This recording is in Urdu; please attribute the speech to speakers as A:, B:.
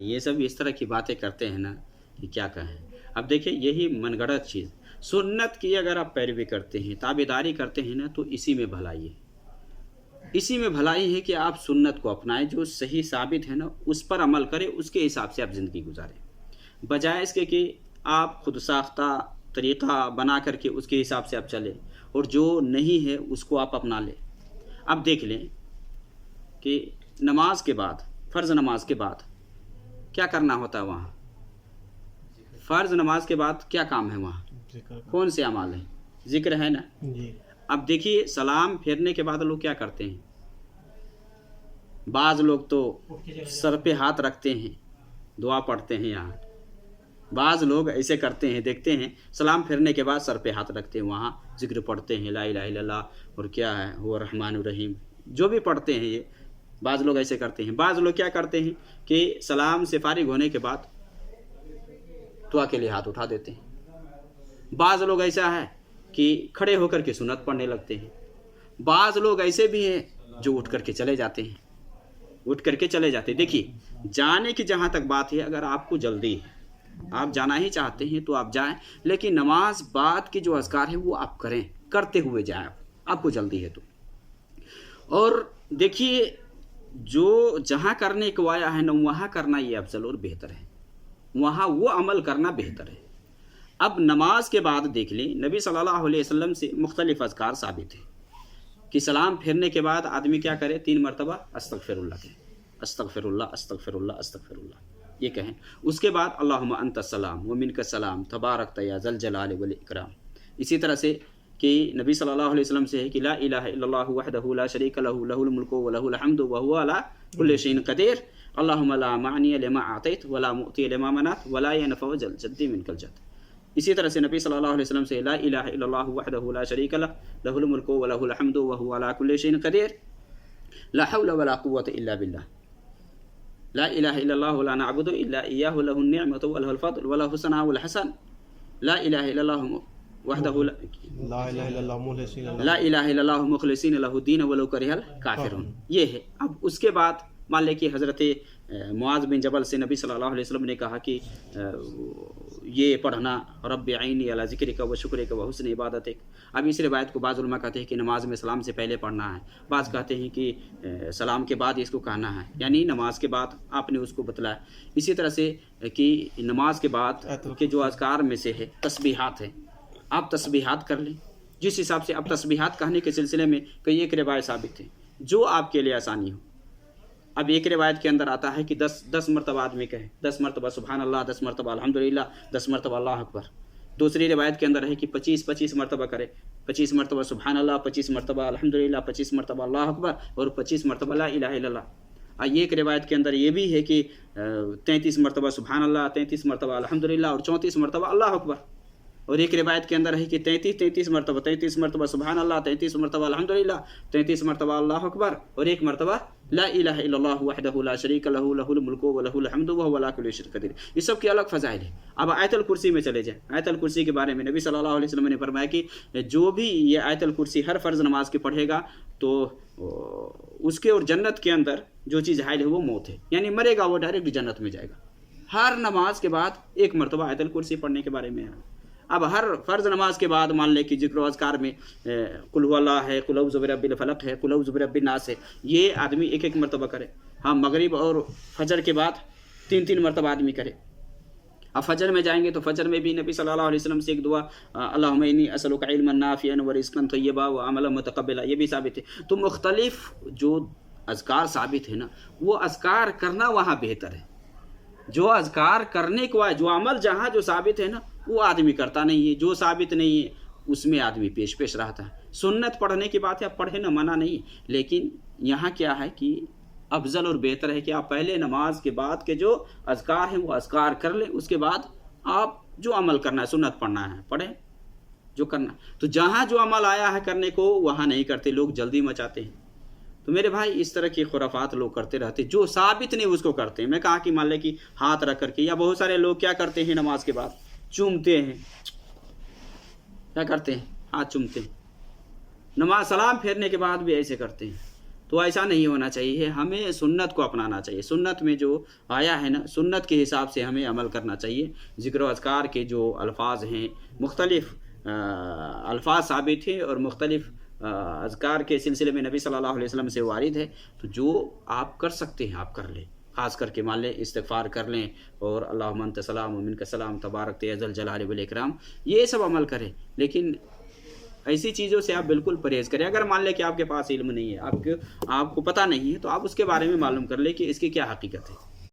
A: یہ سب اس طرح کی باتیں کرتے ہیں نا کہ کیا کہیں۔ اب دیکھیں یہی من گھڑت چیز، سنت کی اگر آپ پیروی کرتے ہیں، تابعداری کرتے ہیں نا، تو اسی میں بھلائی ہے، اسی میں بھلائی ہے کہ آپ سنت کو اپنائیں، جو صحیح ثابت ہے نا اس پر عمل کریں، اس کے حساب سے آپ زندگی گزاریں، بجائے اس کے کہ آپ خود ساختہ طریقہ بنا کر کے اس کے حساب سے آپ چلیں اور جو نہیں ہے اس کو آپ اپنا لیں۔ اب دیکھ لیں کہ نماز کے بعد، فرض نماز کے بعد کیا کرنا ہوتا ہے وہاں؟ فرض نماز کے بعد کیا کام ہے وہاں؟ کون سے اعمال ہیں؟ ذکر ہے نا جی۔ اب دیکھیے سلام پھیرنے کے بعد لوگ کیا کرتے ہیں، بعض لوگ تو سر پہ ہاتھ رکھتے ہیں، دعا پڑھتے ہیں، یہاں بعض لوگ ایسے کرتے ہیں، دیکھتے ہیں سلام پھیرنے کے بعد سر پہ ہاتھ رکھتے ہیں، وہاں ذکر پڑھتے ہیں، لا الہ الا اللہ، اور کیا ہے وہ رحمان الرحیم، جو بھی پڑھتے ہیں یہ بعض لوگ ایسے کرتے ہیں۔ بعض لوگ کیا کرتے ہیں کہ سلام سے فارغ ہونے کے بعد دعا کے لیے ہاتھ اٹھا دیتے ہیں۔ بعض لوگ ایسا ہے کہ کھڑے ہو کر کے سنت پڑھنے لگتے ہیں۔ بعض لوگ ایسے بھی ہیں جو اٹھ کر کے چلے جاتے ہیں، اٹھ کر کے چلے جاتے ہیں۔ دیکھیے جانے کی جہاں تک بات ہے، اگر آپ کو جلدی ہے، آپ جانا ہی چاہتے ہیں تو آپ جائیں، لیکن نماز بعد کے جو اذکار ہیں وہ آپ کریں، کرتے ہوئے جائیں، آپ کو جلدی ہے تو۔ اور دیکھیے جو جہاں کرنے کو آیا ہے نا وہاں کرنا یہ افضل اور بہتر ہے، وہاں وہ عمل کرنا بہتر ہے۔ اب نماز کے بعد دیکھ لیں نبی صلی اللہ علیہ وسلم سے مختلف اذکار ثابت ہیں کہ سلام پھیرنے کے بعد آدمی کیا کرے، 3 مرتبہ استغفر اللہ کہے، استغفر اللہ استغفر اللہ استغفر اللہ، یہ کہیں۔ اس کے بعد اللہم انت السلام ومنک السلام تبارکت یا ذا الجلال والاکرام۔ اسی طرح سے کہ نبی صلی اللہ علیہ وسلم سے ہے کہ لا الہ الا اللہ وحدہ لا شریک لہ لہ الملک ولہ الحمد وہو علی کل شیء قدیر اللہم لا معنی لما اعطیت ولا معطی لما منعت ولا ینفع ذا الجد منک الجد۔ اسی طرح سے نبی صلی اللہ علیہ وسلم سے لا الہ الا اللہ وحدہ لا شریک لہ لہ الملک ولہ الحمد وہو علی کل شیء قدیر لا حول ولا قوة الا باللہ لا الہ الا اللہ لا نعبد الا ایاہ لہ النعمۃ ولہ الفضل ولہ الثناء الحسن لا الہ الا اللہ وحدہ لا الہ الا اللہ مخلصین لہ الدین ولو کرہ الکافرون، یہ ہے۔ اب اس کے بعد مان لے کہ حضرت معاذ بن جبل سے نبی صلی اللہ علیہ وسلم نے کہا کہ یہ پڑھنا رب عینی علی ذکرک و شکرک و حسن عبادتک۔ اب اس روایت کو بعض علماء کہتے ہیں کہ نماز میں سلام سے پہلے پڑھنا ہے، بعض کہتے ہیں کہ سلام کے بعد اس کو کہنا ہے، یعنی نماز کے بعد آپ نے اس کو بتلایا۔ اسی طرح سے کہ نماز کے بعد کے جو اذکار میں سے ہے تسبیحات ہیں، آپ تسبیحات کر لیں جس حساب سے۔ اب تسبیحات کہنے کے سلسلے میں کئی ایک روایت ثابت ہے جو آپ کے لیے آسانی ہو۔ اب ایک روایت کے اندر آتا ہے کہ 10 مرتبہ آدمی کہے، 10 مرتبہ سبحان اللہ، 10 مرتبہ الحمدللہ، 10 مرتبہ اللہ اکبر۔ دوسری روایت کے اندر ہے کہ 25 مرتبہ کرے، 25 مرتبہ سبحان اللہ، 25 مرتبہ الحمدللہ، 25 مرتبہ اللہ اکبر اور 25 مرتبہ لا الہ الا اللہ۔ ایک روایت کے اندر یہ بھی ہے کہ 33 مرتبہ سبحان اللہ، 33 مرتبہ الحمدللہ اور 34 مرتبہ اللہ اکبر۔ اور ایک روایت کے اندر ہے کہ 33 مرتبہ، 33 مرتبہ سبحان اللہ، 33 مرتبہ الحمدللہ، 33 مرتبہ اللہ اکبر اور 1 مرتبہ لا الہ الا اللہ وحدہ لا شریک لہ لہ الملک ولہ الحمد وہو علی کل شیء قدیر۔ اس سب کے الگ فضائل ہیں۔ اب آیت الکرسی میں چلے جائیں۔ آیت الکرسی کے بارے میں نبی صلی اللہ علیہ وسلم نے فرمایا کہ جو بھی یہ آیت الکرسی ہر فرض نماز کے پڑھے گا تو اس کے اور جنت کے اندر جو چیز حائل ہے وہ موت ہے، یعنی مرے گا وہ ڈائریکٹ جنت میں جائے گا۔ ہر نماز کے بعد 1 مرتبہ آیت الکرسی پڑھنے کے بارے میں ہے۔ اب ہر فرض نماز کے بعد مان لے کہ ذکر و اذکار میں قل هو اللہ ہے، قل اعوذ برب الفلق ہے، قل اعوذ برب الناس ہے، یہ آدمی 1 مرتبہ کرے۔ ہاں مغرب اور فجر کے بعد 3 مرتبہ آدمی کرے۔ اب فجر میں جائیں گے تو فجر میں بھی نبی صلی اللہ علیہ وسلم سے ایک دعا اللہم انی اسألک علما نافعا ورزقا طیبا وعملا متقبلا، یہ بھی ثابت ہے۔ تو مختلف جو اذکار ثابت ہے نا وہ اذکار کرنا وہاں بہتر ہے۔ جو اذکار کرنے کو ہے، جو عمل جہاں جو ثابت ہے نا وہ آدمی کرتا نہیں ہے، جو ثابت نہیں ہے اس میں آدمی پیش رہتا ہے۔ سنت پڑھنے کی بات ہے، آپ پڑھے نہ، منع نہیں، لیکن یہاں کیا ہے کہ افضل اور بہتر ہے کہ آپ پہلے نماز کے بعد کے جو اذکار ہیں وہ اذکار کر لیں، اس کے بعد آپ جو عمل کرنا ہے، سنت پڑھنا ہے پڑھیں جو کرنا۔ تو جہاں جو عمل آیا ہے کرنے کو وہاں نہیں کرتے، لوگ جلدی مچاتے ہیں۔ تو میرے بھائی اس طرح کی خرافات لوگ کرتے رہتے، جو ثابت نہیں اس کو کرتے ہیں۔ میں کہا کہ مان لے کہ ہاتھ رکھ کر کے، یا بہت سارے لوگ کیا کرتے ہیں نماز کے بعد چومتے ہیں، کیا کرتے ہیں، ہاتھ چومتے ہیں۔ نماز سلام پھیرنے کے بعد بھی ایسے کرتے ہیں۔ تو ایسا نہیں ہونا چاہیے، ہمیں سنت کو اپنانا چاہیے، سنت میں جو آیا ہے نا سنت کے حساب سے ہمیں عمل کرنا چاہیے۔ ذکر و اذکار کے جو الفاظ ہیں مختلف الفاظ ثابت ہیں اور مختلف اذکار کے سلسلے میں نبی صلی اللہ علیہ وسلم سے وارد ہے، تو جو آپ کر سکتے ہیں آپ کر لیں، خاص کر کے مان لیں استغفار کر لیں اور اللہم انت سلام و منک سلام تبارک یا ذا الجلال والاکرام، یہ سب عمل کریں۔ لیکن ایسی چیزوں سے آپ بالکل پرہیز کریں۔ اگر مان لیں کہ آپ کے پاس علم نہیں ہے، آپ کو پتہ نہیں ہے، تو آپ اس کے بارے میں معلوم کر لیں کہ اس کی کیا حقیقت ہے۔